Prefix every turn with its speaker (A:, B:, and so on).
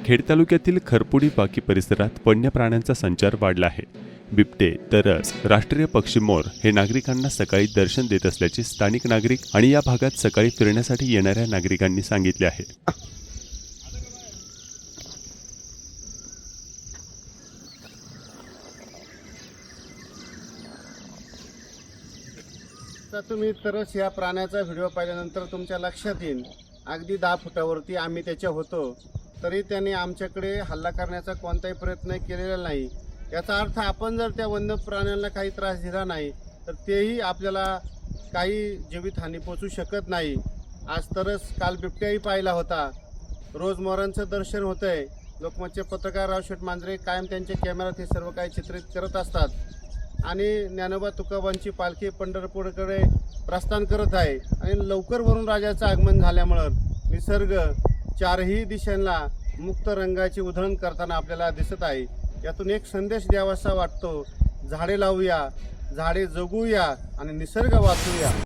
A: खेड तालुक्यातील खरपुडी बाकी परिसरात वन्य प्राण्यांचा संचार वाढला आहे। बिबटे, तरस, राष्ट्रीय पक्षी मोर हे नागरिकांना सकाळी दर्शन देत असल्याचे स्थानिक नागरिक आणि या भागात सकाळी फिरण्यासाठी येणाऱ्या नागरिकांनी सांगितले आहे।
B: तर तुम्ही तरच या प्राण्याचा व्हिडिओ पाहिल्यानंतर तुमच्या लक्षात येईल, अगदी 10 फुटावरती आम्ही त्याच्या होतो तरी त्याने आमच्याकडे हल्ला करण्याचा कोणताही प्रयत्न केलेला नाही। याचा अर्थ आपण जर त्या वन्य प्राण्यांना काही त्रास दिला नाही तर तेही आपल्याला काही जीवितहानी पोचू शकत नाही। आज तरच काल बिबट्याही पाहिला होता। रोज मोरांचं दर्शन होतंय। लोकमतचे पत्रकार रावशेठ मांजरे कायम त्यांच्या कॅमेऱ्यात हे सर्व काही चित्रित करत असतात आणि ज्ञानोबा तुकोबांची पालखी पंढरपूरकडे प्रस्थान करत आहे आणि लवकर वरून राजाचं आगमन झाल्यामुळं निसर्ग चारही दिशांना मुक्त रंगाची उधळण करताना आपल्याला दिसत आहे। यातून एक संदेश द्यावासा वाटतो, झाडे लावूया, झाडे जगूया आणि निसर्ग वाचूया।